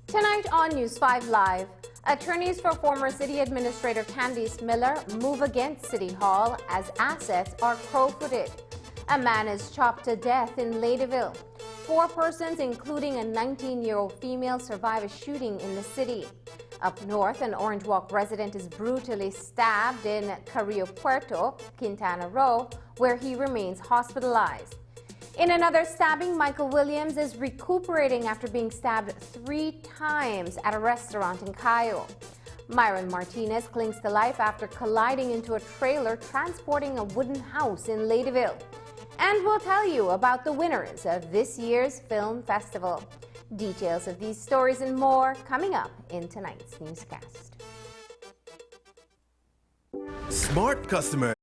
Tonight on News 5 Live, attorneys for former City Administrator Candice Miller move against City Hall as assets are crow-footed. A man is chopped to death in Ladeville. 4 persons, including a 19-year-old female, survive a shooting in the city. Up north, an Orange Walk resident is brutally stabbed in Carrillo Puerto, Quintana Roo, where he remains hospitalized. In another stabbing, Michael Williams is recuperating after being stabbed 3 times at a restaurant in Cayo. Myron Martinez clings to life after colliding into a trailer transporting a wooden house in Ladeville. And we'll tell you about the winners of this year's film festival. Details of these stories and more coming up in tonight's newscast. Smart customer.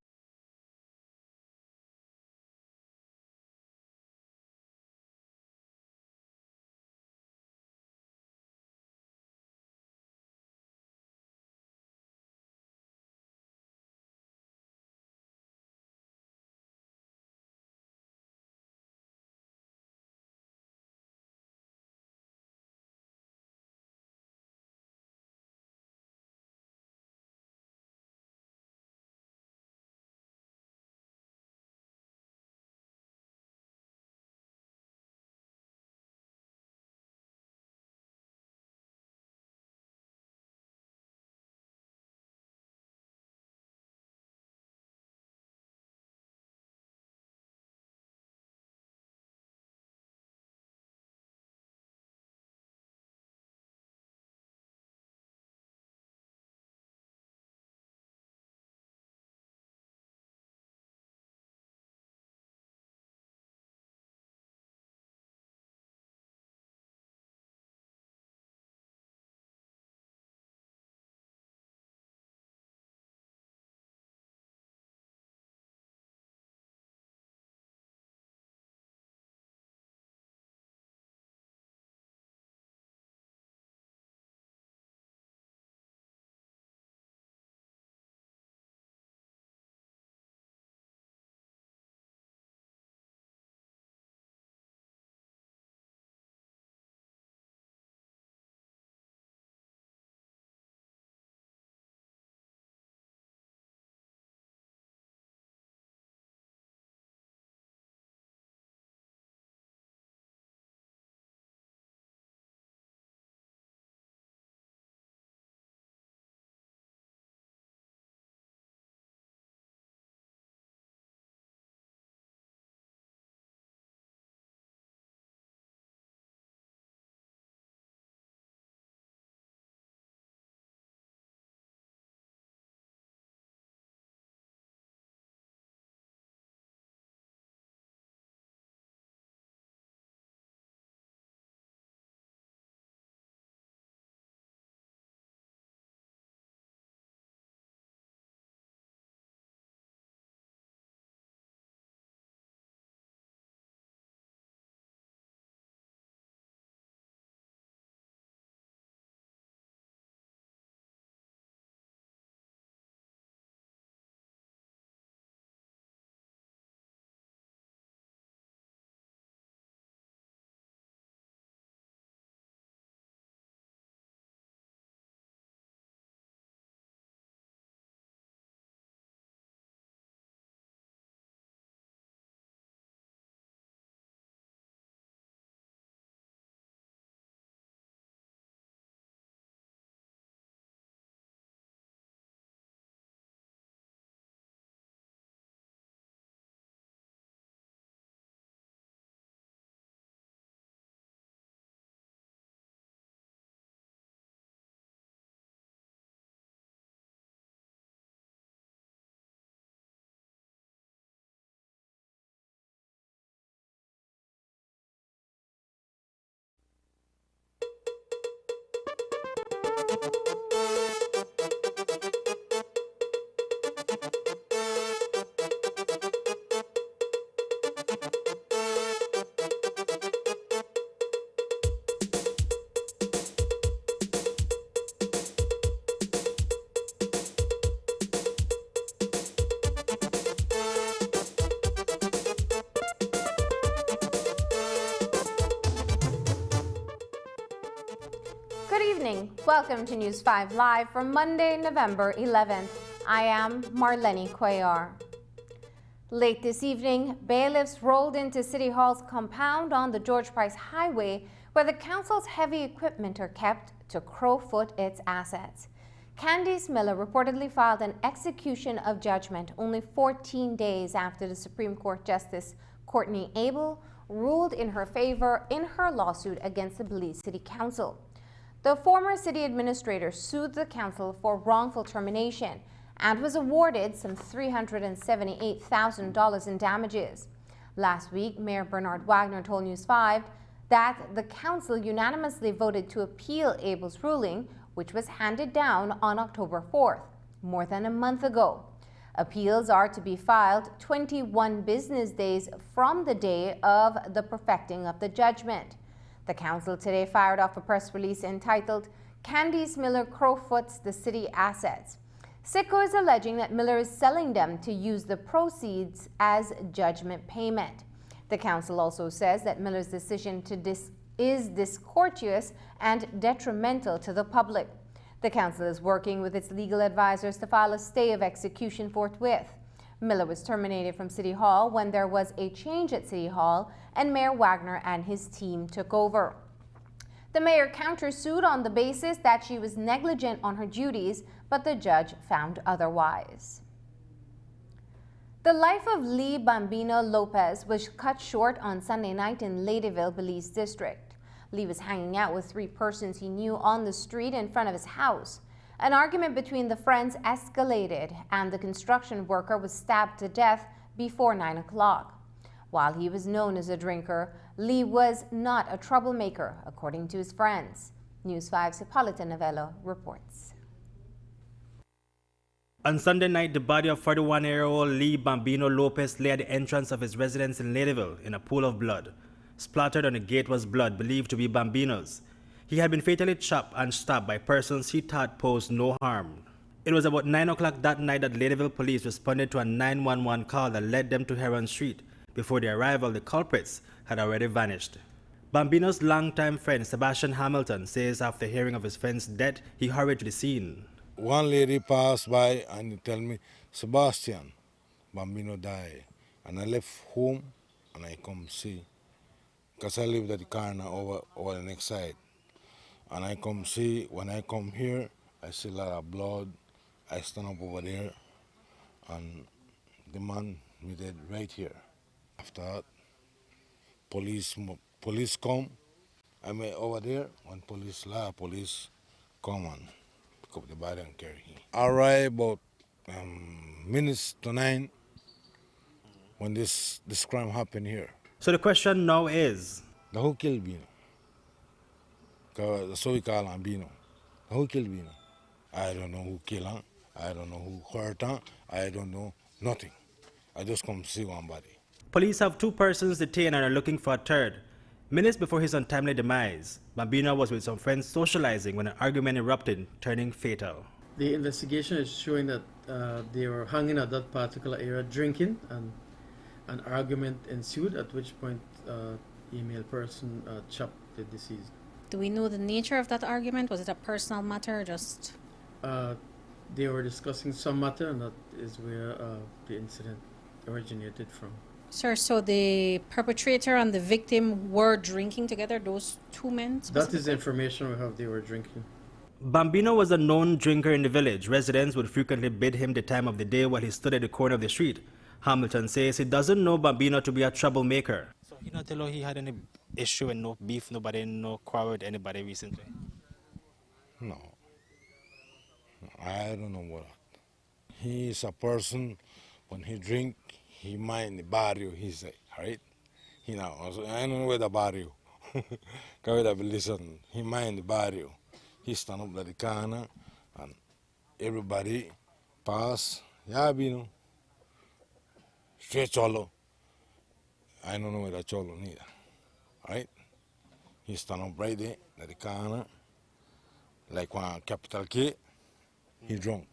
Good evening. Welcome to News 5 Live for Monday, November 11th. I am Marlene Cuellar. Late this evening, bailiffs rolled into City Hall's compound on the George Price Highway, where the council's heavy equipment are kept, to crowfoot its assets. Candice Miller reportedly filed an execution of judgment only 14 days after the Supreme Court Justice Courtney Abel ruled in her favor in her lawsuit against the Belize City Council. The former city administrator sued the council for wrongful termination and was awarded some $378,000 in damages. Last week, Mayor Bernard Wagner told News 5 that the council unanimously voted to appeal Abel's ruling, which was handed down on October 4th, more than a month ago. Appeals are to be filed 21 business days from the day of the perfecting of the judgment. The council today fired off a press release entitled, "Candice Miller Crowfoots the City Assets." SICO is alleging that Miller is selling them to use the proceeds as judgment payment. The council also says that Miller's decision is discourteous and detrimental to the public. The council is working with its legal advisors to file a stay of execution forthwith. Miller was terminated from City Hall when there was a change at City Hall and Mayor Wagner and his team took over. The mayor countersued on the basis that she was negligent on her duties, but the judge found otherwise. The life of Lee Bambino Lopez was cut short on Sunday night in Ladyville, Belize District. Lee was hanging out with 3 persons he knew on the street in front of his house. An argument between the friends escalated and the construction worker was stabbed to death before 9 o'clock. While he was known as a drinker, Lee was not a troublemaker, according to his friends. News 5's Hippolyta Novello reports. On Sunday night, the body of 41-year-old Lee Bambino Lopez lay at the entrance of his residence in Ladyville in a pool of blood. Splattered on the gate was blood believed to be Bambino's. He had been fatally chopped and stabbed by persons he thought posed no harm. It was about 9 o'clock that night that Ladyville police responded to a 911 call that led them to Heron Street. Before the arrival, the culprits had already vanished. Bambino's longtime friend, Sebastian Hamilton, says after hearing of his friend's death, he hurried to the scene. One lady passed by and he tell me, "Sebastian, Bambino died." And I left home and I come see, because I lived at the corner over the next side. And I come see, when I come here, I see a lot of blood. I stand up over there and the man me dead right here. After that, police come. I went over there when police come and pick up the body and carry him. I arrived about minutes to 9 when this crime happened here. So the question now is, Who killed Bino? That's what we call him, Bino. Who killed Bino? I don't know who killed him. I don't know who hurt him. I don't know nothing. I just come see one body. police have 2 persons detained and are looking for a third. Minutes before his untimely demise, Bambino was with some friends socializing when an argument erupted, turning fatal. The investigation is showing that they were hanging at that particular area drinking, and an argument ensued, at which point a male person chopped the deceased. Do we know the nature of that argument? Was it a personal matter or just? They were discussing some matter, and that is where the incident originated from. Sir, so the perpetrator and the victim were drinking together, those 2 men? That is the information we have. They were drinking. Bambino was a known drinker in the village. Residents would frequently bid him the time of the day while he stood at the corner of the street. Hamilton says he doesn't know Bambino to be a troublemaker. So you not tell he had any issue and no beef, no quarrel with anybody recently? No. I don't know what. He is a person, when he drink, he mind the barrio, he say, right? He now, I don't know where the barrio. Listen, he mind the barrio. he stand up at the corner and everybody pass. Yeah, Bino. Straight cholo. I don't know where that cholo neither. Right? He stand up right there at the corner, like one capital K. He drunk.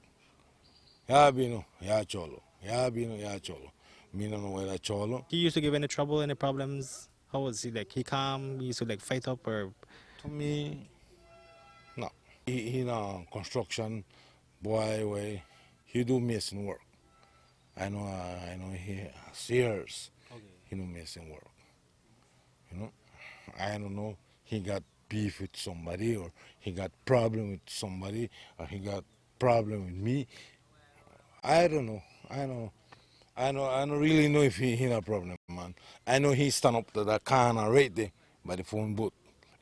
Yeah, Bino. Yeah, cholo. Yeah, Bino. Yeah, cholo. Me don't know where that cholo. He used to give any trouble, any problems? How was he? Like, he calm? He used to, like, fight up or... To me, no. He no construction boy way. He do mason work. I know he years. Okay. He do mason work. You know, I don't know. He got beef with somebody, or he got problem with somebody, or he got problem with me. I don't know. I don't really know if he in a problem, man. I know he stand up to that corner right there by the phone booth.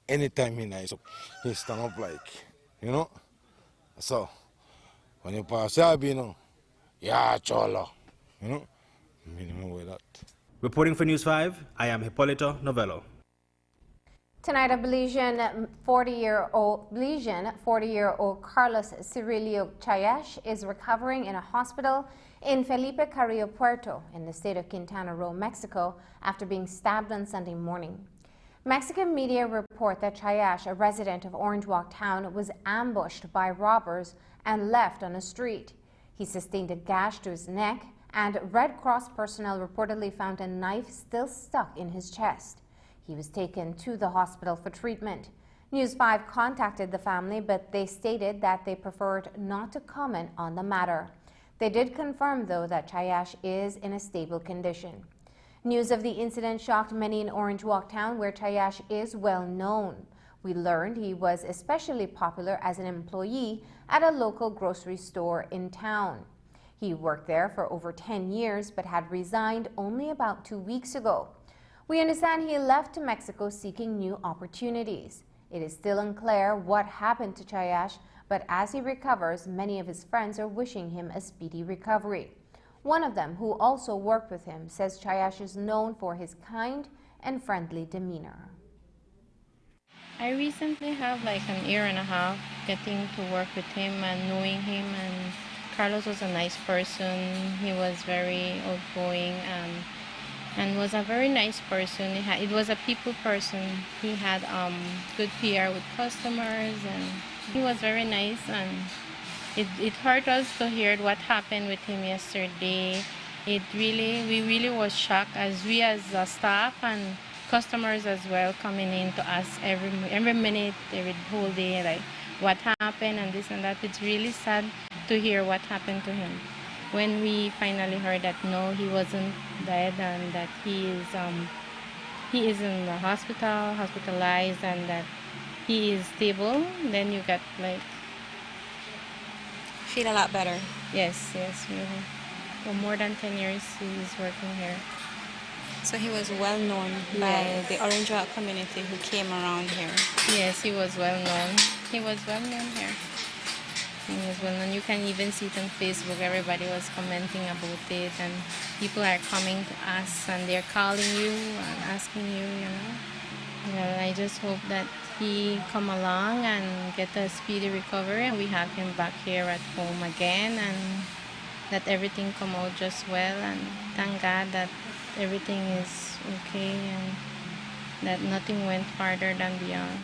Anytime he nice up, he stand up like, you know. So when you pass, yeah, cholo, you know. Me don't know where that. Reporting for News 5, I am Hipólito Novello. Tonight, a Belizean 40-year-old Carlos Cirilio Chayash is recovering in a hospital in Felipe Carrillo Puerto in the state of Quintana Roo, Mexico, after being stabbed on Sunday morning. Mexican media report that Chayash, a resident of Orange Walk town, was ambushed by robbers and left on a street. He sustained a gash to his neck, and Red Cross personnel reportedly found a knife still stuck in his chest. He was taken to the hospital for treatment. News 5 contacted the family, but they stated that they preferred not to comment on the matter. They did confirm, though, that Chayash is in a stable condition. News of the incident shocked many in Orange Walk town, where Chayash is well known. We learned he was especially popular as an employee at a local grocery store in town. He worked there for over 10 years, but had resigned only about 2 weeks ago. We understand he left to Mexico seeking new opportunities. It is still unclear what happened to Chayash, but as he recovers, many of his friends are wishing him a speedy recovery. One of them, who also worked with him, says Chayash is known for his kind and friendly demeanor. I recently have like an year and a half getting to work with him and knowing him, and Carlos was a nice person. He was very outgoing and was a very nice person. It was a people person. He had good PR with customers, and he was very nice. And it hurt us to hear what happened with him yesterday. We really was shocked as a staff and customers as well, coming in to us every minute, every whole day, like what happened and this and that. It's really sad to hear what happened to him. When we finally heard that no, he wasn't dead, and that he is in the hospital, hospitalized, and that he is stable, then you got like feel a lot better. Yes, really. For more than 10 years, he's working here. So he was well known by the Orange Walk community who came around here. Yes, he was well known. He was well known here. He was well known. You can even see it on Facebook. Everybody was commenting about it, and people are coming to us, and they're calling you and asking you, Well, I just hope that he come along and get a speedy recovery, and we have him back here at home again, and that everything come out just well, and thank God that everything is okay and that nothing went farther than beyond.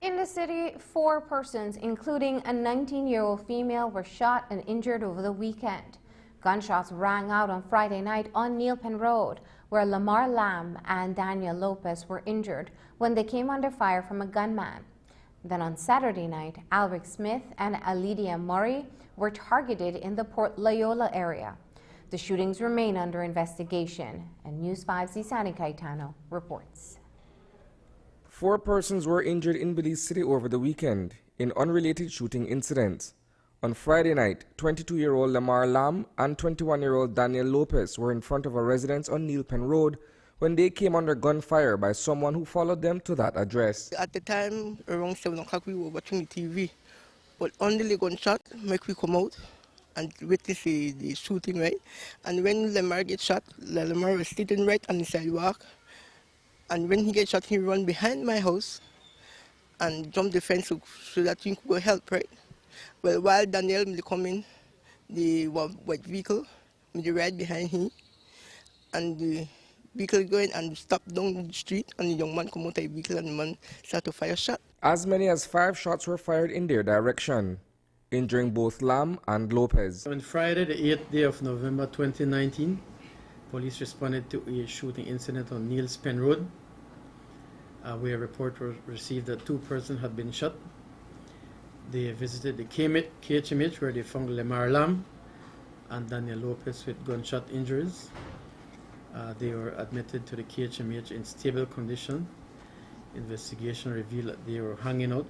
In the city, 4 persons, including a 19-year-old female, were shot and injured over the weekend. Gunshots rang out on Friday night on Neil Penn Road, where Lamar Lamb and Daniel Lopez were injured when they came under fire from a gunman. Then on Saturday night, Alric Smith and Alidia Murray were targeted in the Port Loyola area. The shootings remain under investigation, and News 5's Isani Caetano reports. 4 persons were injured in Belize City over the weekend in unrelated shooting incidents. On Friday night, 22-year-old Lamar Lam and 21-year-old Daniel Lopez were in front of a residence on Neil Penn Road when they came under gunfire by someone who followed them to that address. At the time, around 7 o'clock, we were watching the TV, but only the gunshot make we come out and witness the shooting, right? And when Lamar gets shot, Lamar was sitting right on the sidewalk, and when he gets shot, he run behind my house, and jump the fence so that he could go help, right? Well, while Daniel me come in, the white vehicle, me ride behind him, and the vehicle going and stop down the street, and the young man come out of the vehicle, and the man start to fire shot. As many as 5 shots were fired in their direction, injuring both Lam and Lopez. On Friday, the 8th day of November 2019, police responded to a shooting incident on Niels Pen Road, where a report was received that 2 persons had been shot. They visited the KHMH, where they found Lamar Lam and Daniel Lopez with gunshot injuries. They were admitted to the KHMH in stable condition. Investigation revealed that they were hanging out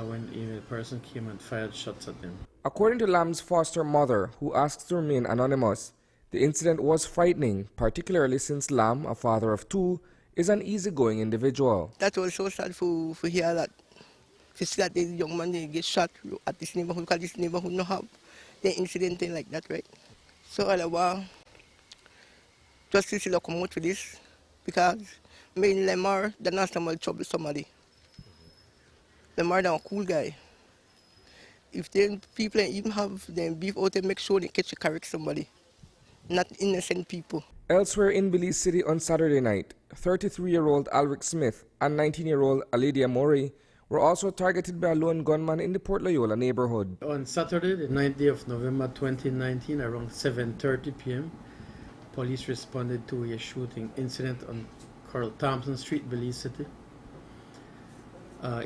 when a person came and fired shots at them. According to Lam's foster mother, who asked to remain anonymous, the incident was frightening, particularly since Lam, a father of 2, is an easygoing individual. That was so sad for hear that. To see that the young man they get shot at this neighborhood, because this neighborhood no have the incident thing like that, right? So all about justice will come out for this, because me in Lamar, they're not somebody trouble somebody. Lamar, they're a cool guy. If then people even have them beef out there, make sure they catch and correct somebody, not innocent people. Elsewhere in Belize City on Saturday night, 33-year-old Alric Smith and 19-year-old Alidia Murray were also targeted by a lone gunman in the Port Loyola neighborhood. On Saturday, the 9th day of November 2019, around 7:30 p.m., police responded to a shooting incident on Carl Thompson Street, Belize City.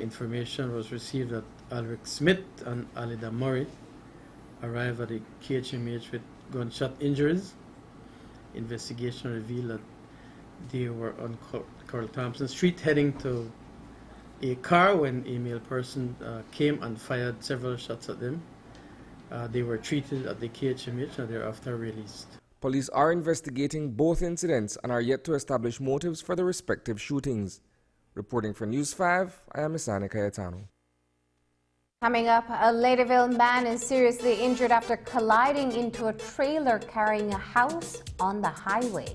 Information was received that Alric Smith and Alida Murray arrived at the KHMH with gunshot injuries. Investigation revealed that they were on Carl Thompson Street heading to a car when a male person came and fired several shots at them. They were treated at the KHMH and thereafter released. Police are investigating both incidents and are yet to establish motives for the respective shootings. Reporting for News 5, I am Isani Cayetano. Coming up, a Ladyville man is seriously injured after colliding into a trailer carrying a house on the highway.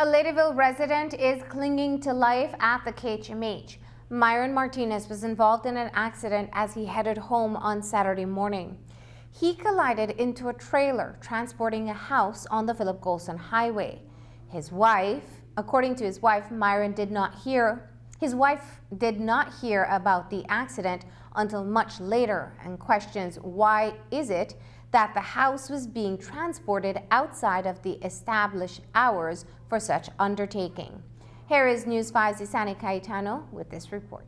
A Ladyville resident is clinging to life at the KHMH. Myron Martinez was involved in an accident as he headed home on Saturday morning. He collided into a trailer transporting a house on the Philip Golson Highway. According to his wife, Myron did not hear about the accident until much later and questions why is it that the house was being transported outside of the established hours for such undertaking. Here is News 5's Isani Cayetano with this report.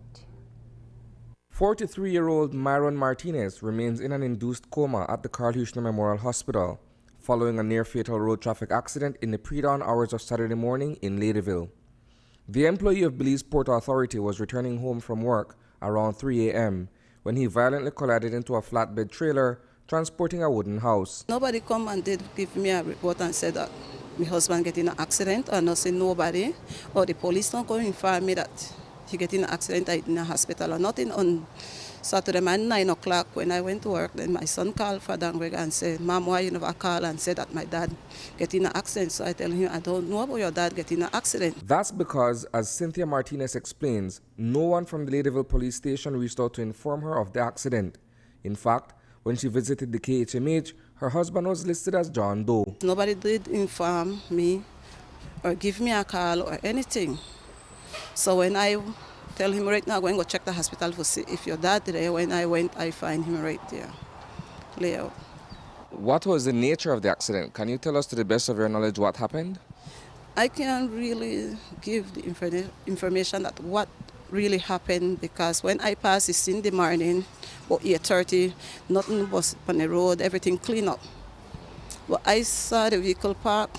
43-year-old Myron Martinez remains in an induced coma at the Carl Huchner Memorial Hospital following a near-fatal road traffic accident in the pre-dawn hours of Saturday morning in Ladyville. The employee of Belize Port Authority was returning home from work around 3 a.m. when he violently collided into a flatbed trailer transporting a wooden house. Nobody come and did give me a report and said that my husband get in an accident, or not say nobody, or the police don't come inform me that he get in an accident in a hospital or nothing. On Saturday morning, 9 o'clock, when I went to work, then my son called Father Greg and said, Mom, why you never call and said that my dad get in an accident? So I tell him, I don't know about your dad get in an accident. That's because, as Cynthia Martinez explains, no one from the Ladyville police station reached out to inform her of the accident. In fact, when she visited the KHMH, her husband was listed as John Doe. Nobody did inform me or give me a call or anything. So when I tell him right now, I'm going to go check the hospital to see if your dad there. When I went, I find him right there, lay out. What was the nature of the accident? Can you tell us to the best of your knowledge what happened? I can't really give the information that what really happened, because when I passed the scene in the morning, about 8:30, nothing was on the road, everything clean up. But I saw the vehicle park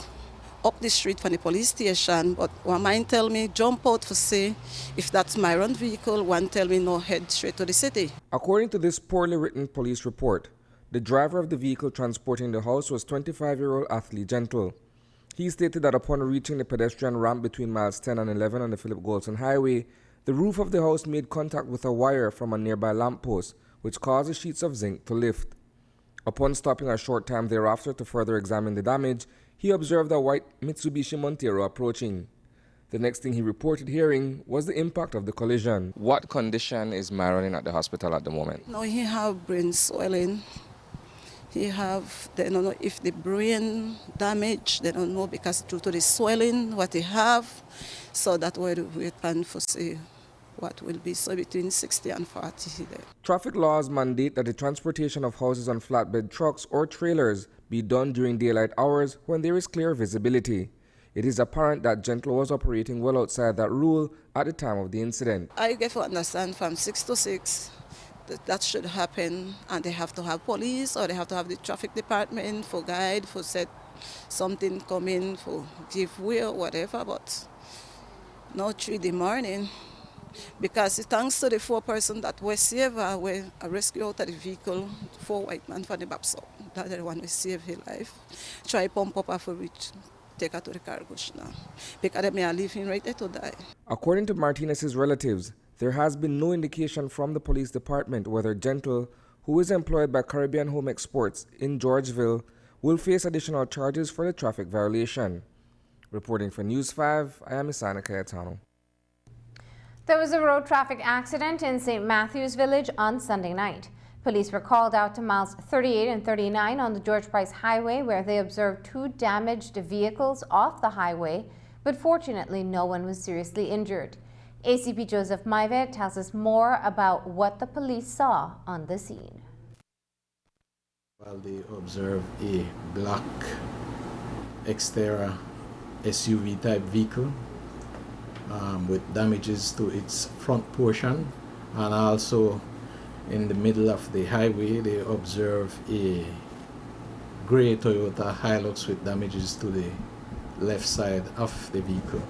up the street from the police station, but one man tell me jump out to see if that's my own vehicle, one tell me no, head straight to the city. According to this poorly written police report, the driver of the vehicle transporting the house was 25-year-old Athlete Gentle. He stated that upon reaching the pedestrian ramp between miles 10 and 11 on the Philip Golson Highway, the roof of the house made contact with a wire from a nearby lamppost, which caused the sheets of zinc to lift. Upon stopping a short time thereafter to further examine the damage, he observed a white Mitsubishi Montero approaching. The next thing he reported hearing was the impact of the collision. What condition is Myron in at the hospital at the moment? No, he have brain swelling. They don't know if the brain damage, they don't know, because due to the swelling, what he have, so that's why we plan for see what will be, so between 60 and 40 there. Traffic laws mandate that the transportation of houses on flatbed trucks or trailers be done during daylight hours when there is clear visibility. It is apparent that Gentle was operating well outside that rule at the time of the incident. I get to understand from 6 to 6 that should happen, and they have to have police or they have to have the traffic department for guide, for set something come in, for give way or whatever, but not 3 in the morning. Because thanks to the 4 persons that were saved, were rescued out of the vehicle, 4 white men from the back, so that's the one who saved his life. Try pump up for which take her to the cargo now, because they may leave him right there to die. According to Martinez's relatives, there has been no indication from the police department whether Gentle, who is employed by Caribbean Home Exports in Georgeville, will face additional charges for the traffic violation. Reporting for News 5, I am Isana Cayetano. There was a road traffic accident in St. Matthews Village on Sunday night. Police were called out to miles 38 and 39 on the George Price Highway, where they observed 2 damaged vehicles off the highway, but fortunately no one was seriously injured. ACP Joseph Maivet tells us more about what the police saw on the scene. Well, they observed a black exterior SUV type vehicle with damages to its front portion, and also in the middle of the highway they observed a gray Toyota Hilux with damages to the left side of the vehicle.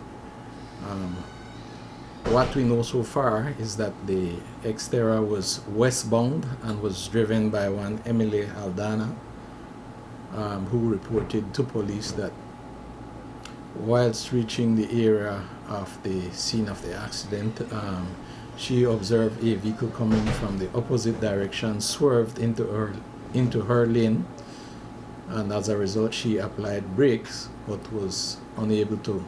What we know so far is that the exterior was westbound and was driven by one Emily Aldana, who reported to police that whilst reaching the area of the scene of the accident, she observed a vehicle coming from the opposite direction, swerved into her lane, and as a result she applied brakes but was unable to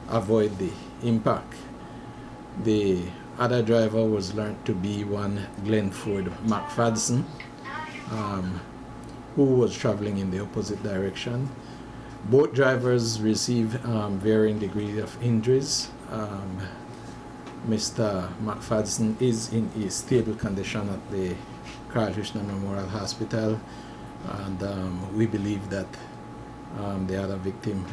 avoid the impact. The other driver was learned to be one Glenford McFadden, who was traveling in the opposite direction. Both drivers received varying degrees of injuries. Mr. McFadden is in a stable condition at the Carl Krishna Memorial Hospital, and we believe that the other victim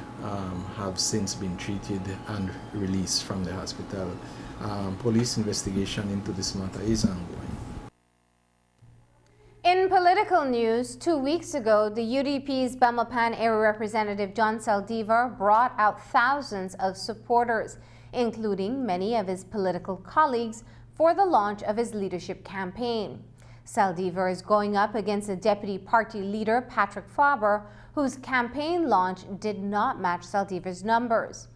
have since been treated and released from the hospital. Police investigation into this matter is ongoing. In political news, 2 weeks ago, the UDP's Belmopan area representative John Saldivar brought out thousands of supporters, including many of his political colleagues, for the launch of his leadership campaign. Saldivar is going up against a deputy party leader, Patrick Faber, whose campaign launch did not match Saldivar's numbers.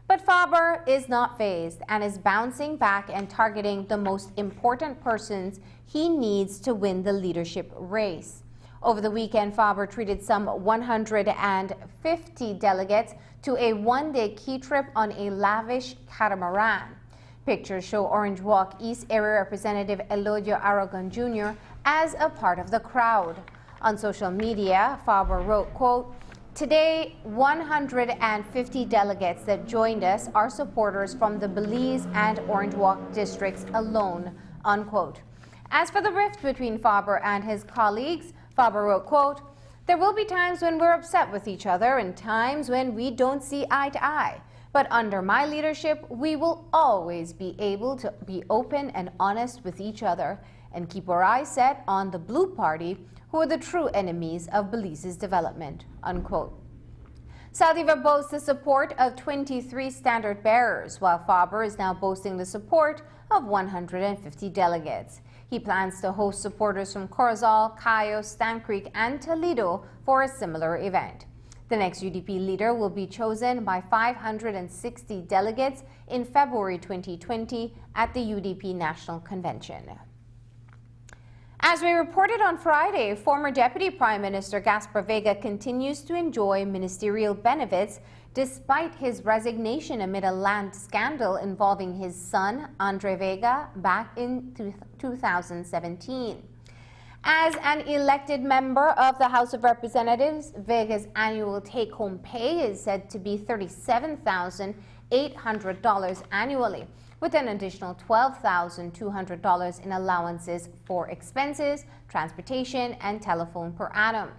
But Faber is not fazed and is bouncing back and targeting the most important persons he needs to win the leadership race. Over the weekend, Faber treated some 150 delegates to a one-day key trip on a lavish catamaran. Pictures show Orange Walk East Area Representative Elodio Aragon Jr. as a part of the crowd. On social media, Faber wrote, quote, "Today, 150 delegates that joined us are supporters from the Belize and Orange Walk districts alone," unquote. As for the rift between Faber and his colleagues, Faber wrote, quote, "There will be times when we're upset with each other and times when we don't see eye to eye. But under my leadership, we will always be able to be open and honest with each other and keep our eyes set on the Blue Party, who are the true enemies of Belize's development," unquote. Saldivar boasts the support of 23 standard bearers, while Faber is now boasting the support of 150 delegates. He plans to host supporters from Corozal, Cayo, Stan Creek, and Toledo for a similar event. The next UDP leader will be chosen by 560 delegates in February 2020 at the UDP National Convention. As we reported on Friday, former Deputy Prime Minister Gaspar Vega continues to enjoy ministerial benefits despite his resignation amid a land scandal involving his son, Andre Vega, back in 2017. As an elected member of the House of Representatives, Vega's annual take-home pay is said to be $37,800 annually, with an additional $12,200 in allowances for expenses, transportation, and telephone per annum.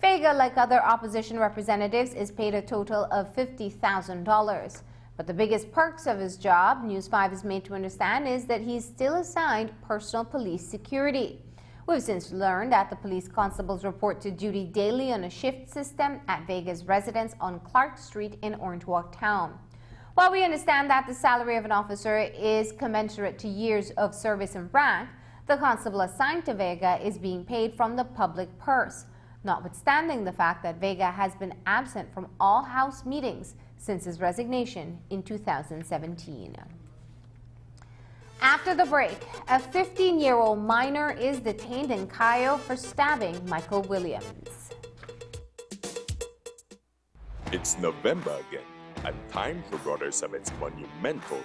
Vega, like other opposition representatives, is paid a total of $50,000. But the biggest perks of his job, News 5 is made to understand, is that he's still assigned personal police security. We've since learned that the police constables report to duty daily on a shift system at Vega's residence on Clark Street in Orange Walk Town. While we understand that the salary of an officer is commensurate to years of service and rank, the constable assigned to Vega is being paid from the public purse, notwithstanding the fact that Vega has been absent from all House meetings since his resignation in 2017. After the break, a 15-year-old minor is detained in Cayo for stabbing Michael Williams. It's November again, and time for Brother Summit's monumental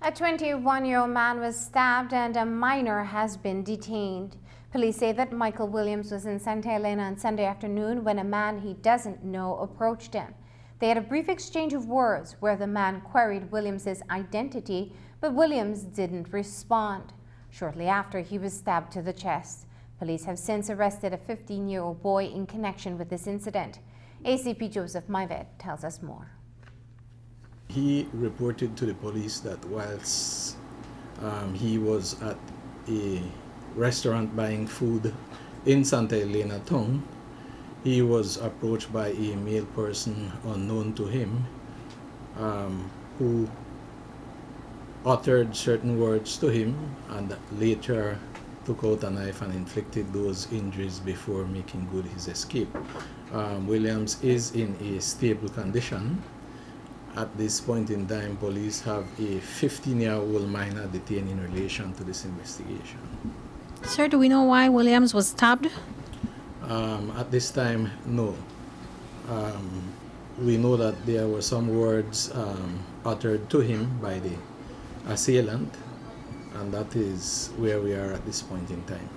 A 21-year-old man was stabbed and a minor has been detained. Police say that Michael Williams was in Santa Elena on Sunday afternoon when a man he doesn't know approached him. They had a brief exchange of words where the man queried Williams's identity, but Williams didn't respond. Shortly after, he was stabbed to the chest. Police have since arrested a 15-year-old boy in connection with this incident. ACP Joseph Maivet tells us more. He reported to the police that whilst he was at a restaurant buying food in Santa Elena town, he was approached by a male person unknown to him who uttered certain words to him and later took out a knife and inflicted those injuries before making good his escape. Williams is in a stable condition. At this point in time, police have a 15-year-old minor detained in relation to this investigation. Sir, do we know why Williams was stabbed? At this time, no. We know that there were some words uttered to him by the assailant, and that is where we are at this point in time.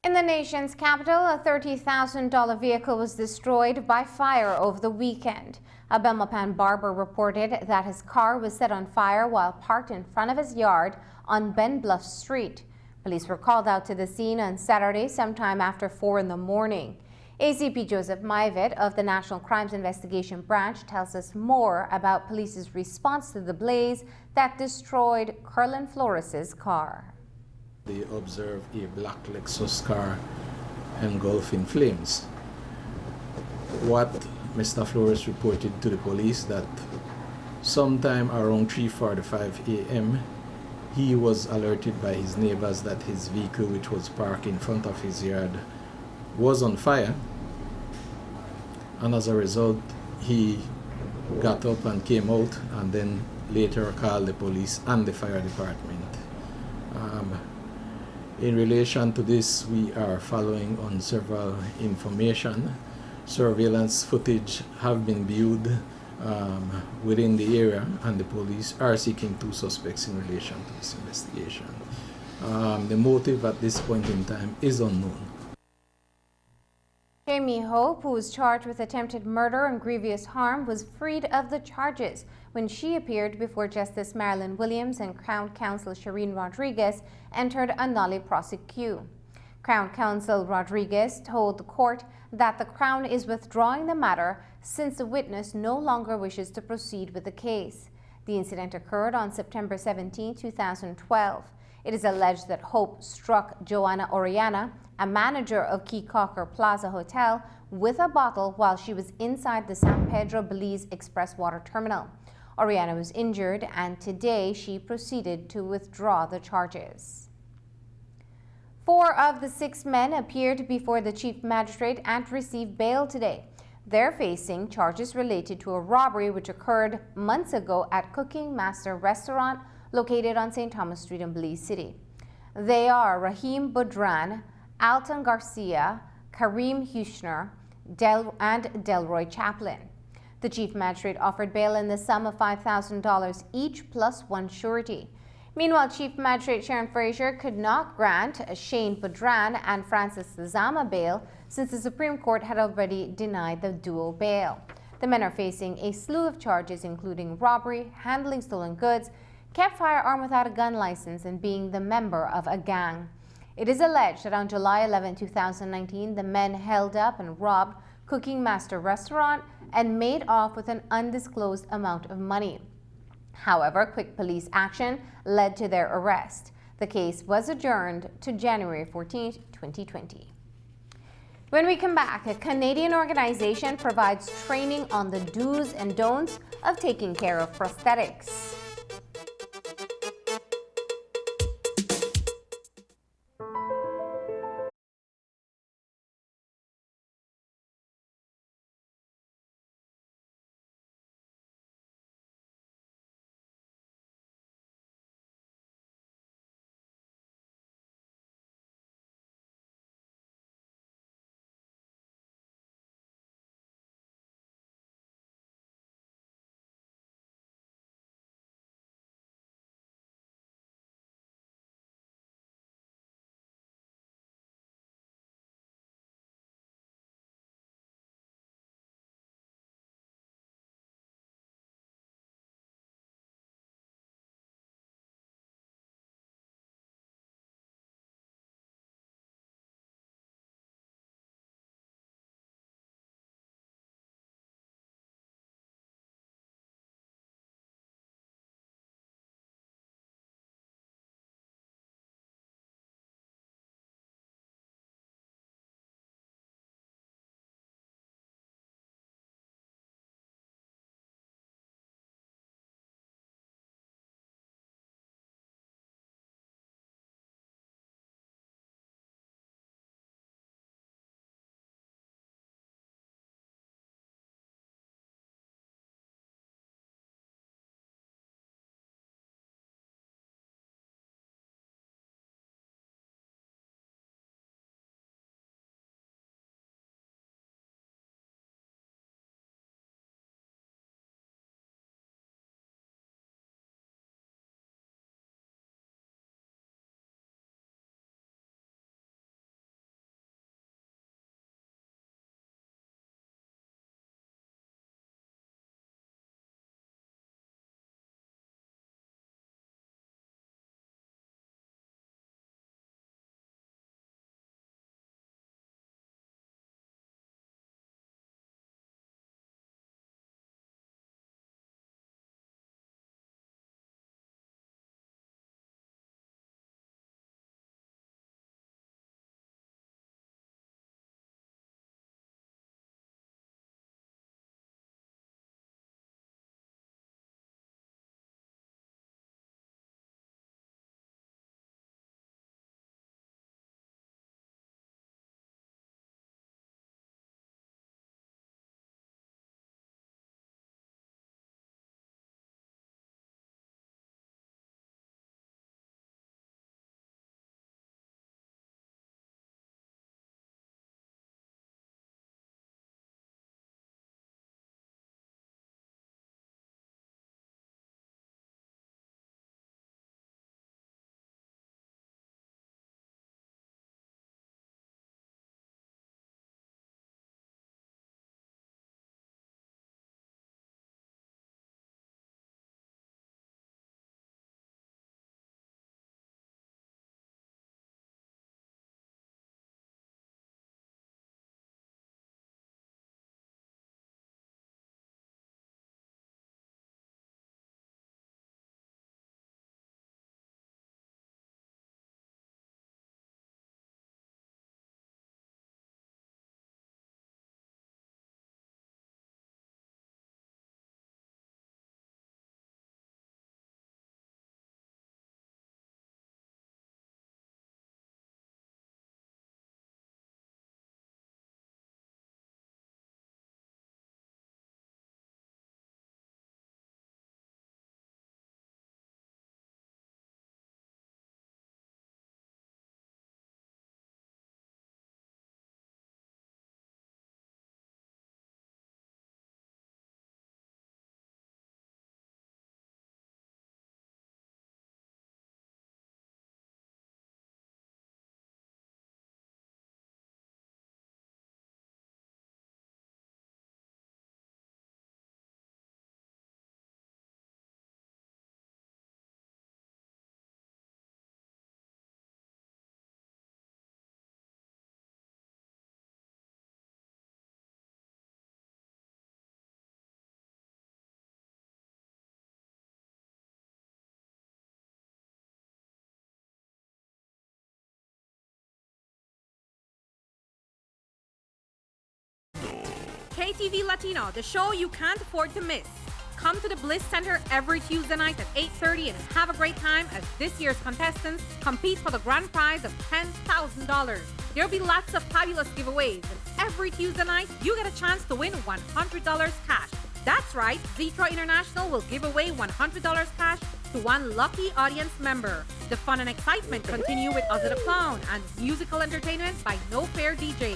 In the nation's capital, a $30,000 vehicle was destroyed by fire over the weekend. A Belmopan barber reported that his car was set on fire while parked in front of his yard on Ben Bluff Street. Police were called out to the scene on Saturday sometime after 4 in the morning. ACP Joseph Maivet of the National Crimes Investigation Branch tells us more about police's response to the blaze that destroyed Curlin Flores' car. They observed a black Lexus car engulfed in flames. What Mr. Flores reported to the police that sometime around 3:45 a.m. he was alerted by his neighbors that his vehicle, which was parked in front of his yard, was on fire, and as a result he got up and came out and then later called the police and the fire department. In relation to this, we are following on several information. Surveillance footage have been viewed within the area, and the police are seeking 2 suspects in relation to this investigation. The motive at this point in time is unknown. Jamie Hope, who was charged with attempted murder and grievous harm, was freed of the charges when she appeared before Justice Marilyn Williams and Crown Counsel Shireen Rodriguez entered a nolle prosequi. Crown Counsel Rodriguez told the court that the Crown is withdrawing the matter since the witness no longer wishes to proceed with the case. The incident occurred on September 17, 2012. It is alleged that Hope struck Joanna Oriana, a manager of Key Cocker Plaza Hotel, with a bottle while she was inside the San Pedro Belize Express Water Terminal. Oriana was injured, and today she proceeded to withdraw the charges. 4 of the 6 men appeared before the chief magistrate and received bail today. They're facing charges related to a robbery which occurred months ago at Cooking Master Restaurant located on St. Thomas Street in Belize City. They are Rahim Budran, Alton Garcia, Kareem Hushner, and Delroy Chaplin. The chief magistrate offered bail in the sum of $5,000 each plus 1 surety. Meanwhile, Chief Magistrate Sharon Fraser could not grant Shane Budran and Francis Lizama bail since the Supreme Court had already denied the duo bail. The men are facing a slew of charges including robbery, handling stolen goods, kept firearm without a gun license, and being the member of a gang. It is alleged that on July 11, 2019, the men held up and robbed Cooking Master Restaurant and made off with an undisclosed amount of money. However, quick police action led to their arrest. The case was adjourned to January 14, 2020. When we come back, a Canadian organization provides training on the do's and don'ts of taking care of prosthetics. KTV Latino, the show you can't afford to miss. Come to the Bliss Center every Tuesday night at 8:30 and have a great time as this year's contestants compete for the grand prize of $10,000. There'll be lots of fabulous giveaways, and every Tuesday night you get a chance to win $100 cash. That's right, Zetro International will give away $100 cash to one lucky audience member. The fun and excitement continue with Ozzy the Clown and musical entertainment by No Fair DJs.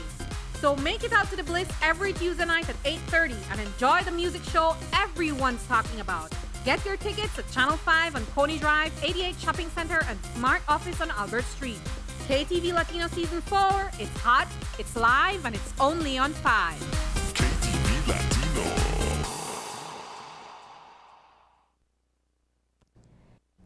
So make it out to the Bliss every Tuesday night at 8:30 and enjoy the music show everyone's talking about. Get your tickets at Channel 5 on Coney Drive, 88 Shopping Center, and Smart Office on Albert Street. KTV Latino Season 4, it's hot, it's live, and it's only on 5. KTV Latino.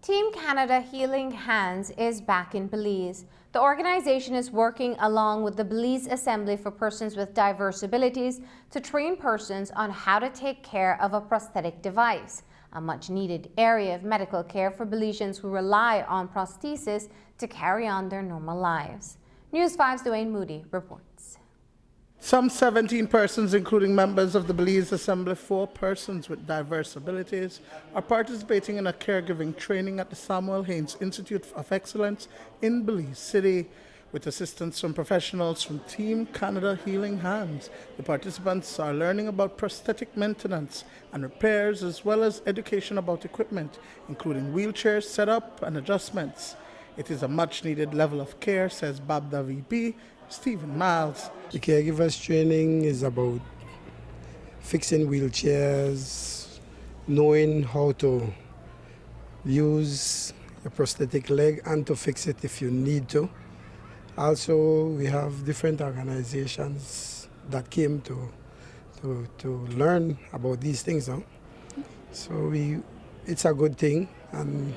Team Canada Healing Hands is back in Belize. The organization is working along with the Belize Assembly for Persons with Diverse Abilities to train persons on how to take care of a prosthetic device, a much-needed area of medical care for Belizeans who rely on prosthesis to carry on their normal lives. News 5's Dwayne Moody reports. Some 17 persons, including members of the Belize Assembly for Persons with Diverse Abilities, are participating in a caregiving training at the Samuel Haynes Institute of Excellence in Belize City. With assistance from professionals from Team Canada Healing Hands, the participants are learning about prosthetic maintenance and repairs, as well as education about equipment, including wheelchair setup and adjustments. It is a much-needed level of care, says BABDA VP Stephen Miles. The caregivers training is about fixing wheelchairs, knowing how to use a prosthetic leg and to fix it if you need to. Also, we have different organizations that came to learn about these things. Huh? So it's a good thing, and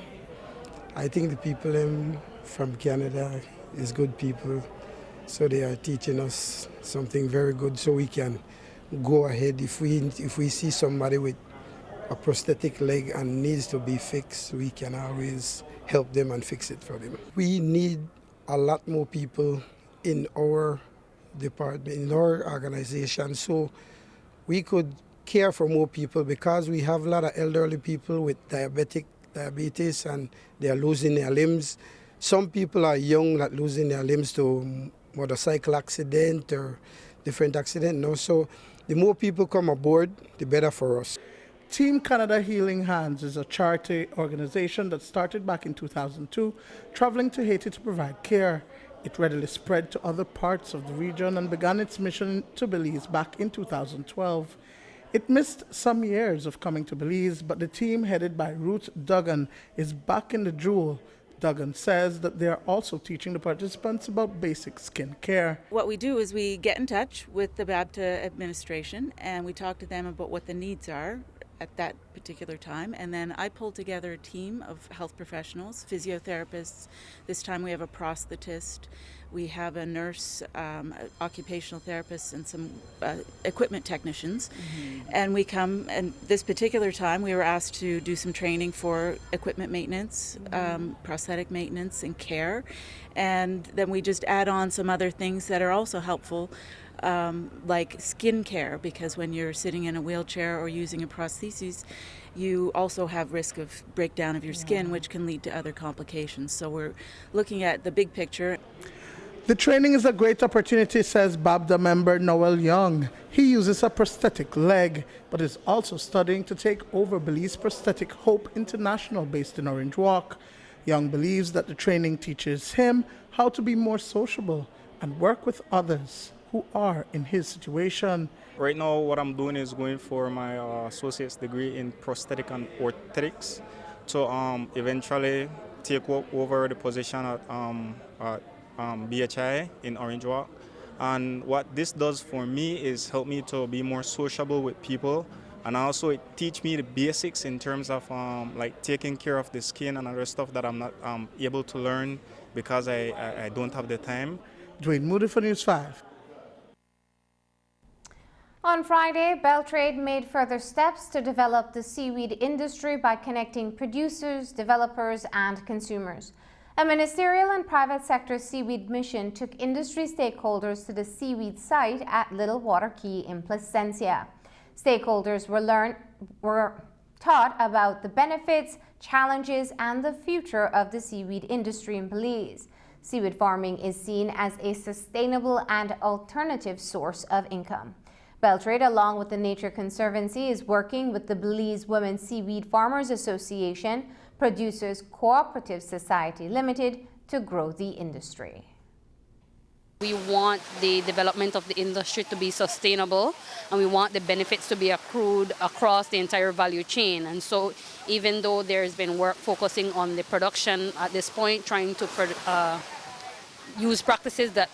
I think the people from Canada is good people. So they are teaching us something very good so we can go ahead. If we see somebody with a prosthetic leg and needs to be fixed, we can always help them and fix it for them. We need a lot more people in our department, in our organization, so we could care for more people, because we have a lot of elderly people with diabetes and they are losing their limbs. Some people are young that losing their limbs to motorcycle accident or different accident. No, so the more people come aboard, the better for us. Team Canada Healing Hands is a charity organization that started back in 2002, traveling to Haiti to provide care. It readily spread to other parts of the region and began its mission to Belize back in 2012. It missed some years of coming to Belize, but the team headed by Ruth Duggan is back in the jewel. Duggan says that they are also teaching the participants about basic skin care. What we do is we get in touch with the BABTA administration and we talk to them about what the needs are at that particular time, and then I pull together a team of health professionals, physiotherapists. This time we have a prosthetist, we have a nurse, occupational therapist, and some equipment technicians. And we come, and this particular time we were asked to do some training for equipment maintenance, prosthetic maintenance and care, and then we just add on some other things that are also helpful, like skin care, because when you're sitting in a wheelchair or using a prosthesis, you also have risk of breakdown of your skin, which can lead to other complications. So we're looking at the big picture. The training is a great opportunity, says BABDA member Noel Young. He uses a prosthetic leg, but is also studying to take over Belize Prosthetic Hope International based in Orange Walk. Young believes that the training teaches him how to be more sociable and work with others who are in his situation. Right now, what I'm doing is going for my associate's degree in prosthetic and orthotics to eventually take over the position at BHI in Orange Walk. And what this does for me is help me to be more sociable with people, and also it teach me the basics in terms of like taking care of the skin and other stuff that I'm not able to learn because I don't have the time. Dwayne Moody for News 5. On Friday, Beltrade made further steps to develop the seaweed industry by connecting producers, developers, and consumers. A ministerial and private sector Seaweed mission took industry stakeholders to the Seaweed site at Little Water Key in Placencia. Stakeholders were taught about the benefits, challenges, and the future of the seaweed industry in Belize. Seaweed farming is seen as a sustainable and alternative source of income. Beltrade, along with the Nature Conservancy, is working with the Belize Women Seaweed Farmers Association, Producers Cooperative Society Limited, to grow the industry. We want the development of the industry to be sustainable, and we want the benefits to be accrued across the entire value chain. And so even though there's been work focusing on the production at this point, trying to use practices that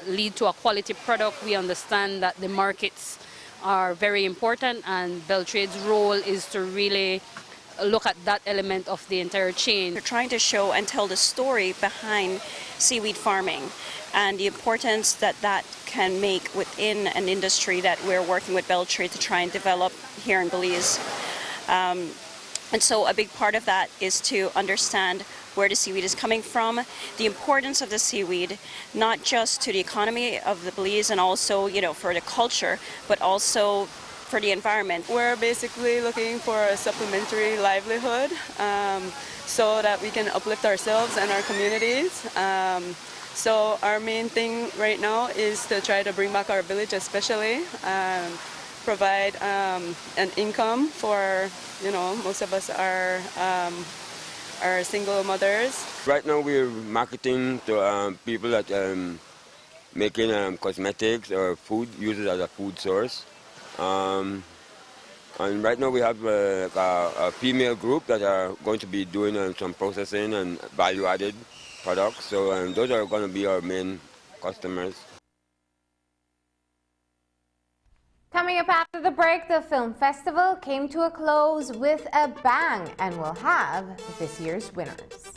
lead to a quality product, we understand that the markets are very important, and Beltrade's role is to really look at that element of the entire chain. We're trying to show and tell the story behind seaweed farming and the importance that that can make within an industry that we're working with Beltrade to try and develop here in Belize. And so a big part of that is to understand where the seaweed is coming from, the importance of the seaweed, not just to the economy of the Belize and also, for the culture, but also for the environment. We're basically looking for a supplementary livelihood so that we can uplift ourselves and our communities. So our main thing right now is to try to bring back our village, especially provide an income for, most of us are single mothers. Right now we're marketing to people that making cosmetics or food, use it as a food source. And right now we have a female group that are going to be doing some processing and value-added products. So those are going to be our main customers. Coming up after the break, the film festival came to a close with a bang, and we'll have this year's winners.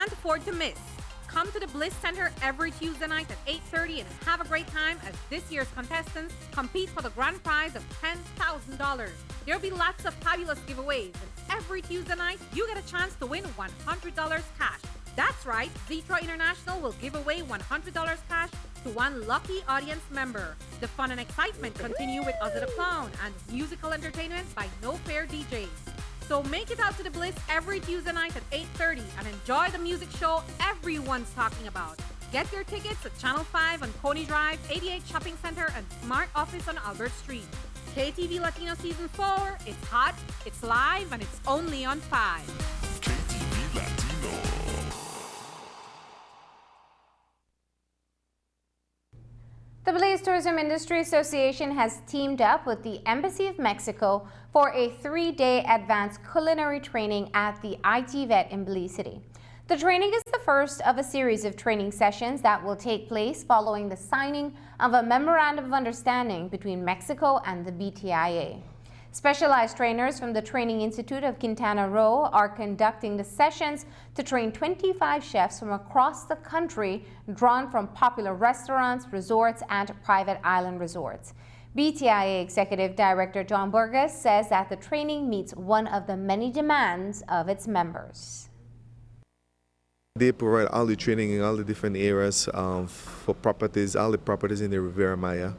can't afford to miss. Come to the Bliss Center every Tuesday night at 8:30 and have a great time as this year's contestants compete for the grand prize of $10,000. There'll be lots of fabulous giveaways, and every Tuesday night you get a chance to win $100 cash. That's right, Zetro International will give away $100 cash to one lucky audience member. The fun and excitement continue with Ozzy the Clown and musical entertainment by No Fair DJs. So make it out to the Bliss every Tuesday night at 8:30 and enjoy the music show everyone's talking about. Get your tickets at Channel 5 on Coney Drive, 88 Shopping Center, and Smart Office on Albert Street. KTV Latino Season 4, it's hot, it's live, and it's only on 5. KTV Latino. The Belize Tourism Industry Association has teamed up with the Embassy of Mexico for a 3-day advanced culinary training at the IT Vet in Belize City. The training is the first of a series of training sessions that will take place following the signing of a memorandum of understanding between Mexico and the BTIA. Specialized trainers from the Training Institute of Quintana Roo are conducting the sessions to train 25 chefs from across the country drawn from popular restaurants, resorts, and private island resorts. BTIA Executive Director John Burgess says that the training meets one of the many demands of its members. They provide all the training in all the different areas for properties, all the properties in the Riviera Maya,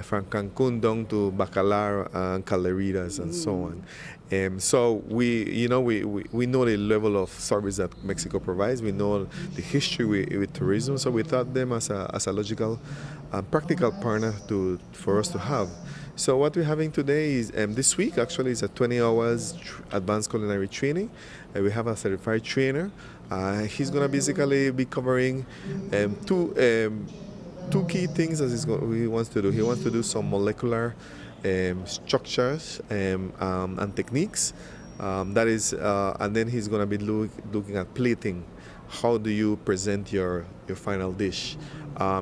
from Cancun down to Bacalar and Caleritas and so on. So we know the level of service that Mexico provides. We know the history with tourism. So we thought them as a logical, practical partner for us to have. So what we're having today is this week actually is a 20 hours advanced culinary training. We have a certified trainer. He's going to basically be covering two key things that he wants to do. He wants to do some molecular structures and techniques. That is, and then he's going to be looking at plating. How do you present your final dish?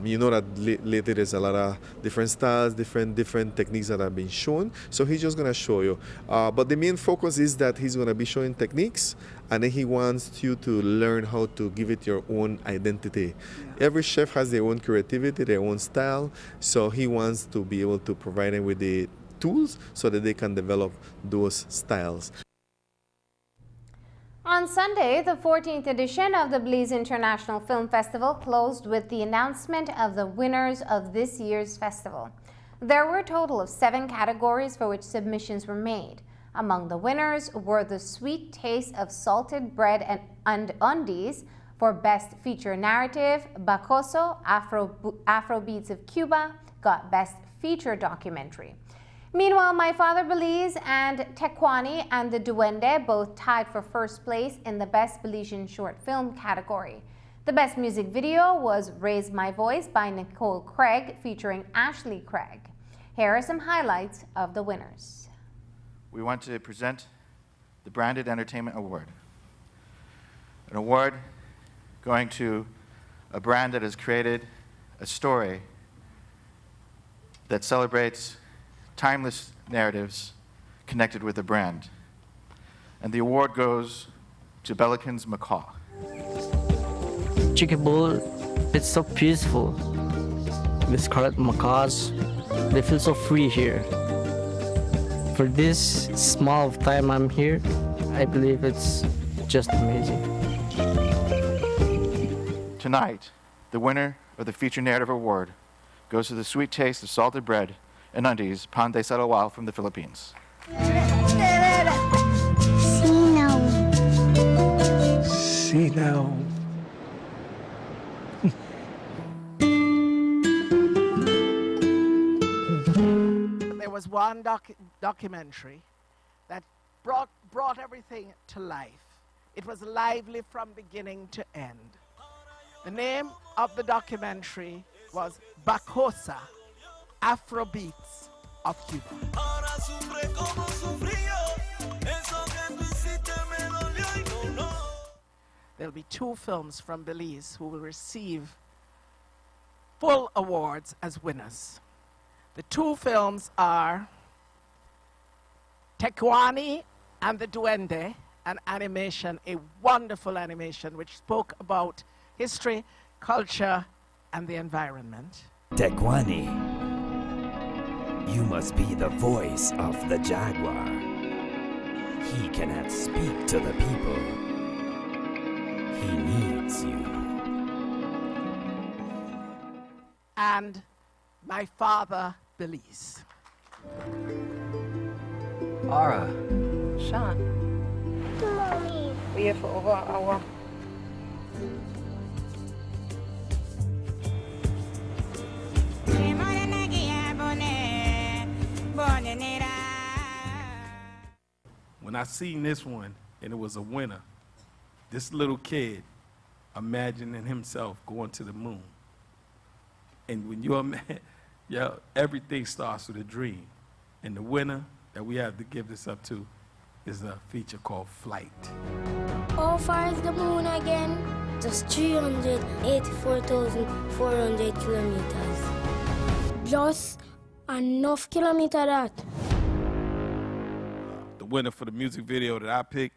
You know that lately there's a lot of different styles, different techniques that have been shown. So he's just going to show you. But the main focus is that he's going to be showing techniques, and then he wants you to learn how to give it your own identity. Every chef has their own creativity, their own style. So he wants to be able to provide them with the tools so that they can develop those styles. On Sunday, the 14th edition of the Belize International Film Festival closed with the announcement of the winners of this year's festival. There were a total of 7 categories for which submissions were made. Among the winners were The Sweet Taste of Salted Bread and Undies for Best Feature Narrative. Bacoso, Afrobeats of Cuba, got Best Feature Documentary. Meanwhile, My Father Belize and Tekwani and the Duende both tied for first place in the Best Belizean Short Film category. The Best Music Video was Raise My Voice by Nicole Craig featuring Ashley Craig. Here are some highlights of the winners. We want to present the Branded Entertainment Award. An award going to a brand that has created a story that celebrates timeless narratives connected with the brand. And the award goes to Bellican's Macaw. Chicken Bowl, it's so peaceful. The scarlet macaws, they feel so free here. For this small of time I'm here, I believe it's just amazing. Tonight, the winner of the Feature Narrative Award goes to The Sweet Taste of Salted Bread and Undies, Pan de Salawal from the Philippines. See now. There was one documentary that brought everything to life. It was lively from beginning to end. The name of the documentary was Bacosa, Afrobeats of Cuba. There'll be 2 films from Belize who will receive full awards as winners. The 2 films are Tekwani and the Duende an animation, a wonderful animation, which spoke about history, culture, and the environment. Tekwani, you must be the voice of the jaguar. He cannot speak to the people. He needs you. And my father, Belize. Ara. Sean. Mommy. We here for over an hour. When I seen this one, and it was a winner, this little kid imagining himself going to the moon. And when you're everything starts with a dream. And the winner that we have to give this up to is a feature called Flight. How far is the moon again? Just 384,400 kilometers. Just enough kilometer that. The winner for the music video that I picked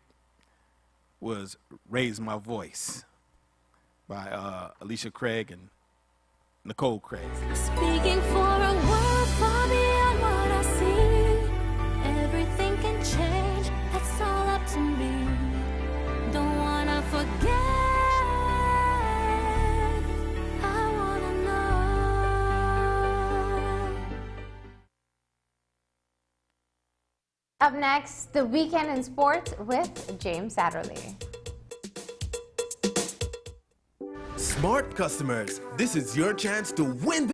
was Raise My Voice by Alicia Craig and Nicole Craig. Speaking for a world far beyond what I see. Everything can change, that's all up to me. Don't wanna forget, I wanna know. Up next, the weekend in sports with James Satterley. Smart customers, this is your chance to win.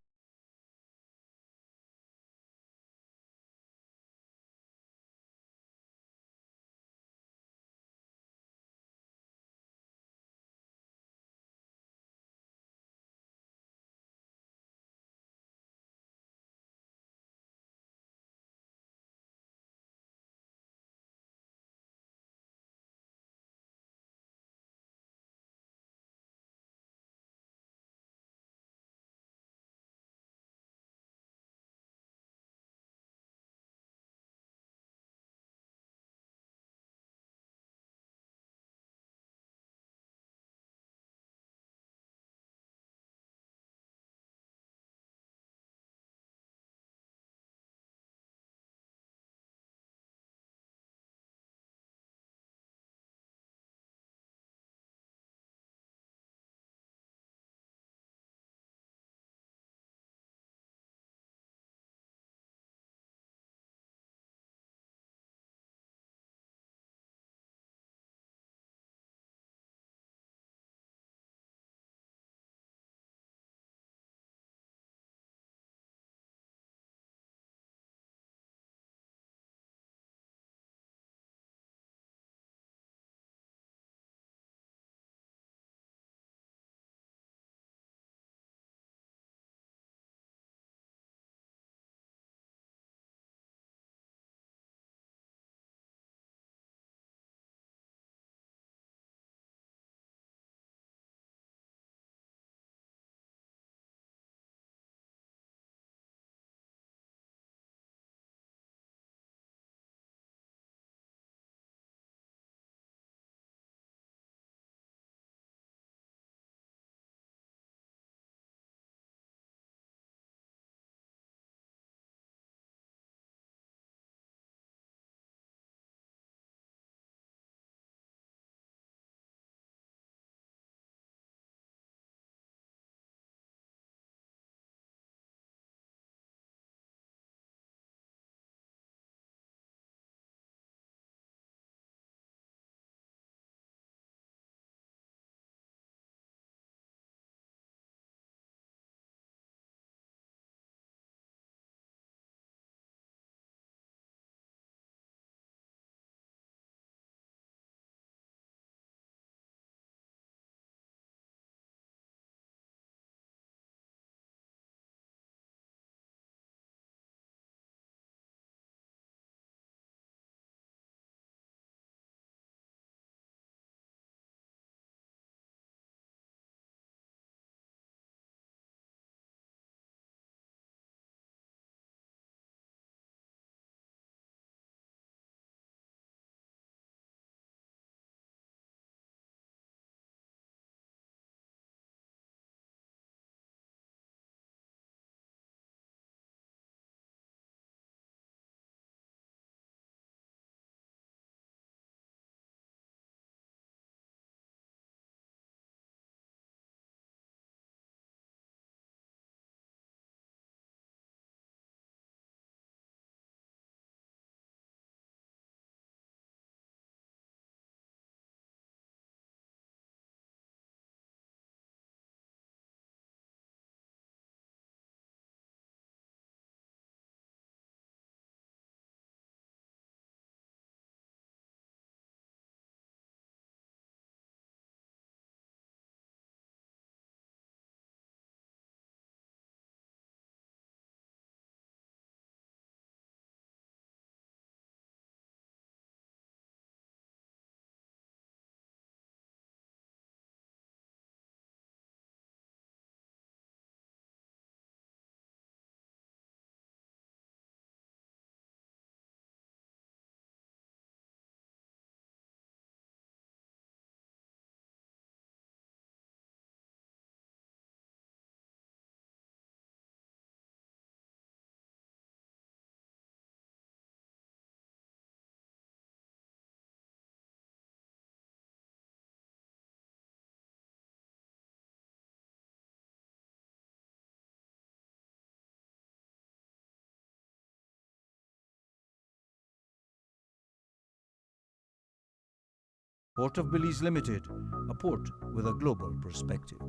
Port of Belize Limited, a port with a global perspective.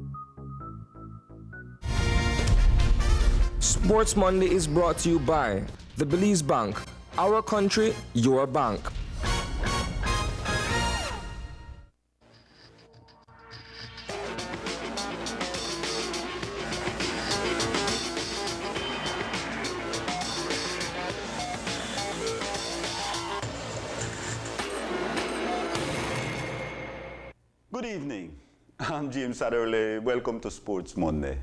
Sports Monday is brought to you by the Belize Bank. Our country, your bank. Good evening. I'm James Satterley. Welcome to Sports Monday.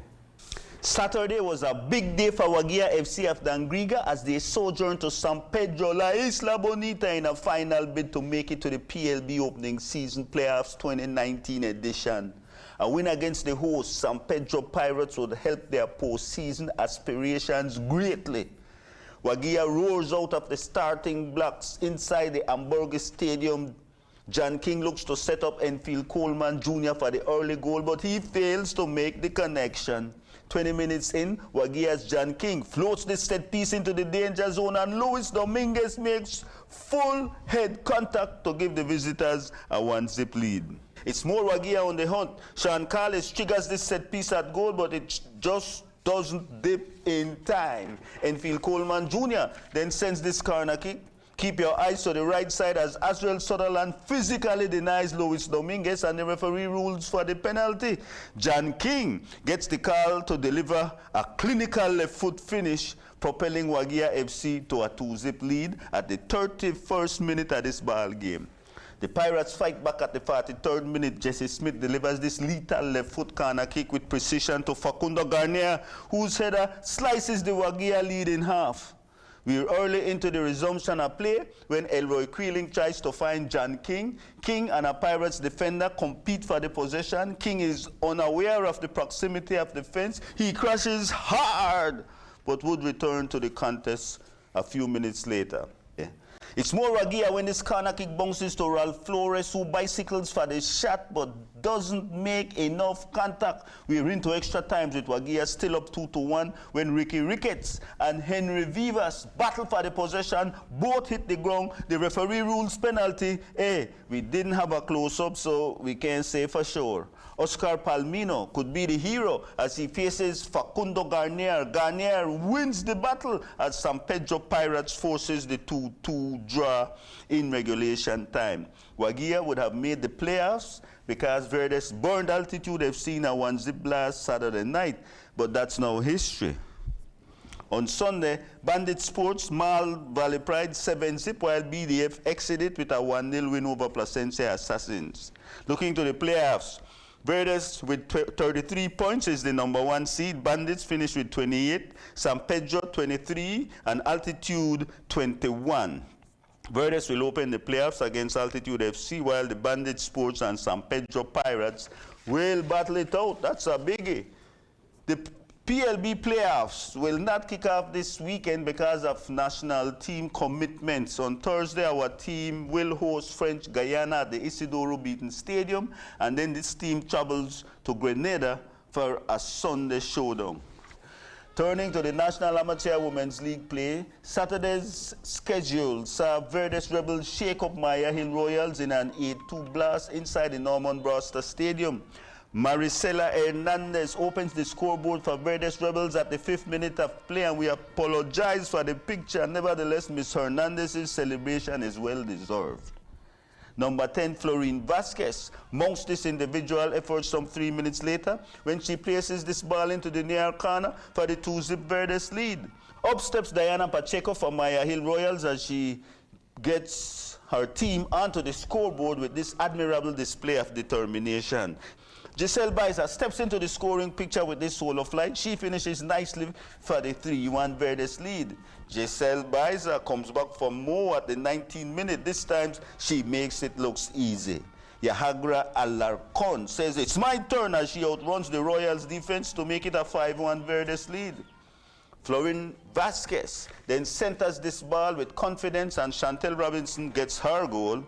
Saturday was a big day for Wagia FC of Dangriga as they sojourned to San Pedro La Isla Bonita in a final bid to make it to the PLB opening season playoffs 2019 edition. A win against the hosts, San Pedro Pirates, would help their postseason aspirations greatly. Wagia roars out of the starting blocks inside the Hamburger Stadium. John King looks to set up Enfield Coleman Jr. for the early goal, but he fails to make the connection. 20 minutes in, Wagia's John King floats the set piece into the danger zone, and Luis Dominguez makes full head contact to give the visitors a 1-0 lead. It's more Wagia on the hunt. Sean Carles triggers this set piece at goal, but it just doesn't dip in time. Enfield Coleman Jr. then sends this corner kick. Keep your eyes to the right side as Azrael Sutherland physically denies Luis Dominguez, and the referee rules for the penalty. John King gets the call to deliver a clinical left foot finish, propelling Wagia FC to a 2-0 lead at the 31st minute of this ball game. The Pirates fight back at the 43rd minute. Jesse Smith delivers this lethal left foot corner kick with precision to Facundo Garnier, whose header slices the Wagia lead in half. We're early into the resumption of play when Elroy Creeling tries to find John King. King and a Pirates defender compete for the possession. King is unaware of the proximity of the fence. He crashes hard, but would return to the contest a few minutes later. It's more Wagia when this corner kick bounces to Ralph Flores, who bicycles for the shot but doesn't make enough contact. We're into extra times with Wagia still up 2-1 when Ricky Ricketts and Henry Vivas battle for the possession. Both hit the ground. The referee rules penalty. We didn't have a close-up, so we can't say for sure. Oscar Palmino could be the hero as he faces Facundo Garnier. Garnier wins the battle as San Pedro Pirates forces the 2-2 draw in regulation time. Wagia would have made the playoffs because Verdes burned Altitude FC in a 1-0 blast Saturday night, but that's now history. On Sunday, Bandit Sports mauled Valley Pride 7-0 while BDF exited with a 1-0 win over Placencia Assassins. Looking to the playoffs, Verdes with 33 points is the #1 seed. Bandits finished with 28, San Pedro 23, and Altitude 21. Verdes will open the playoffs against Altitude FC, while the Bandit Sports and San Pedro Pirates will battle it out. That's a biggie. The PLB playoffs will not kick off this weekend because of national team commitments. On Thursday, our team will host French Guyana at the Isidoro Beaton Stadium, and then this team travels to Grenada for a Sunday showdown. Turning to the National Amateur Women's League play, Saturday's schedule saw Verdes Rebels shake up Maya Hill Royals in an 8-2 blast inside the Norman Broster Stadium. Maricela Hernandez opens the scoreboard for Verdes Rebels at the 5th minute of play, and we apologize for the picture. Nevertheless, Ms. Hernandez's celebration is well deserved. Number 10, Florine Vasquez mounts this individual effort some 3 minutes later when she places this ball into the near corner for the 2-0 Verdes lead. Up steps Diana Pacheco for Maya Hill Royals as she gets her team onto the scoreboard with this admirable display of determination. Giselle Baiza steps into the scoring picture with this solo flight. She finishes nicely for the 3-1 Verdes lead. Giselle Baiza comes back for more at the 19th minute. This time she makes it look easy. Yahagra Alarcon says it's my turn as she outruns the Royals defense to make it a 5-1 Verdes lead. Florine Vasquez then centers this ball with confidence, and Chantel Robinson gets her goal.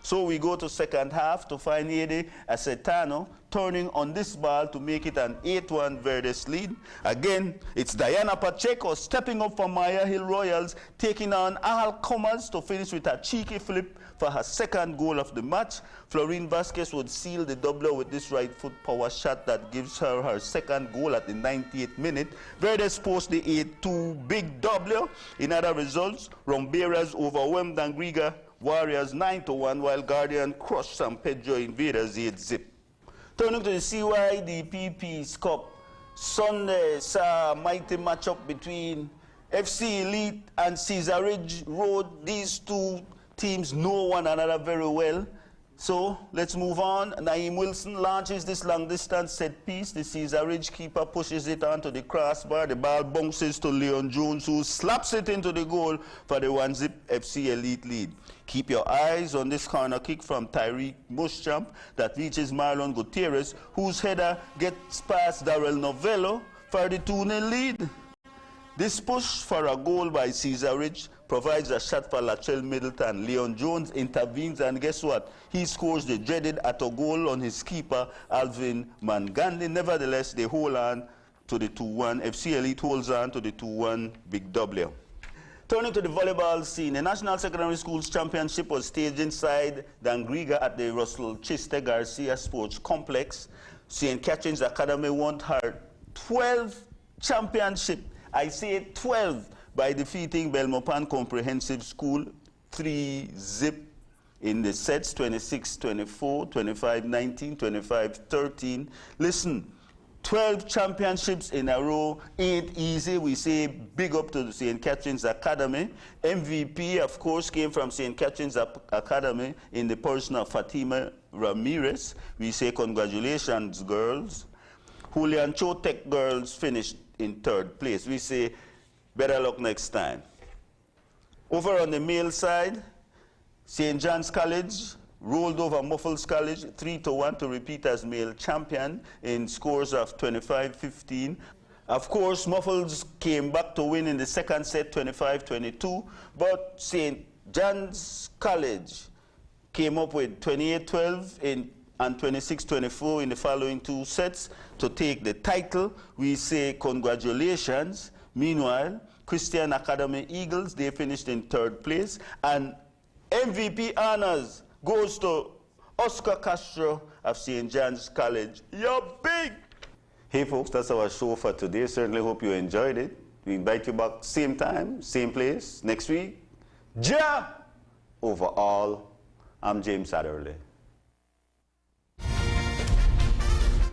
So we go to second half to find Ede Acetano turning on this ball to make it an 8-1 Verdes lead. Again, it's Diana Pacheco stepping up for Maya Hill Royals, taking on Al Comas to finish with a cheeky flip for her second goal of the match. Florine Vasquez would seal the doubler with this right foot power shot that gives her her second goal at the 98th minute. Verdes post the 8-2 big W. In other results, Rumberas overwhelmed Angriga Warriors 9-1, while Guardian crushed San Pedro Invaders 8-0. Turning to the CYDPP's Cup, Sunday saw a mighty matchup between FC Elite and Cesar Ridge Road. These two teams know one another very well. So let's move on. Naeem Wilson launches this long-distance set piece. The Cesar Ridge keeper pushes it onto the crossbar. The ball bounces to Leon Jones, who slaps it into the goal for the 1-0 FC Elite lead. Keep your eyes on this corner kick from Tyreek Muschamp that reaches Marlon Gutierrez, whose header gets past Darrell Novello for the 2-0 lead. This push for a goal by Cesar Ridge provides a shot for Latrell Middleton. Leon Jones intervenes, and guess what? He scores the dreaded auto goal on his keeper, Alvin Mangandi. Nevertheless, they hold on to the 2-1. FC Elite holds on to the 2-1 Big W. Turning to the volleyball scene, the National Secondary Schools Championship was staged inside Dangriga at the Russell Chiste Garcia Sports Complex. St. Catherine's Academy won her 12th championship. I say 12, by defeating Belmopan Comprehensive School 3-0 in the sets, 26-24, 25-19, 25-13. Listen, 12 championships in a row ain't easy. We say big up to the St. Catherine's Academy. MVP, of course, came from St. Catherine's Academy in the person of Fatima Ramirez. We say congratulations, girls. Julian Chotek girls finished in 3rd place. We say better luck next time. Over on the male side, St. John's College rolled over Muffles College 3-1 to repeat as male champion in scores of 25-15. Of course, Muffles came back to win in the second set 25-22, but St. John's College came up with 28-12 and 26-24 in the following 2 sets to take the title. We say congratulations. Meanwhile, Christian Academy Eagles, they finished in 3rd place, and MVP honors goes to Oscar Castro of St. John's College. You're big! Hey folks, that's our show for today. Certainly hope you enjoyed it. We invite you back same time, same place, next week. Ja! Overall, I'm James Adderley.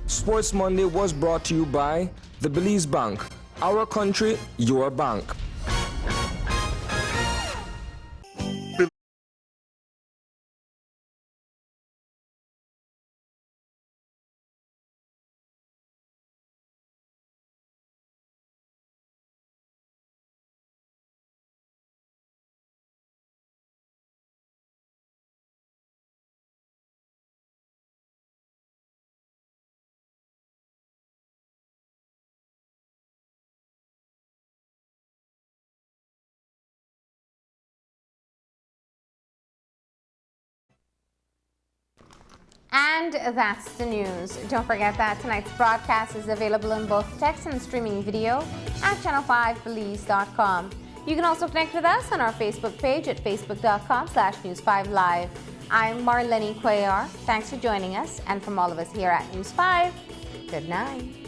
Sports Monday was brought to you by the Belize Bank. Our country, your bank. And that's the news. Don't forget that tonight's broadcast is available in both text and streaming video at channel5belize.com. You can also connect with us on our Facebook page at facebook.com/News5Live. I'm Marlene Cuellar. Thanks for joining us. And from all of us here at News 5, good night.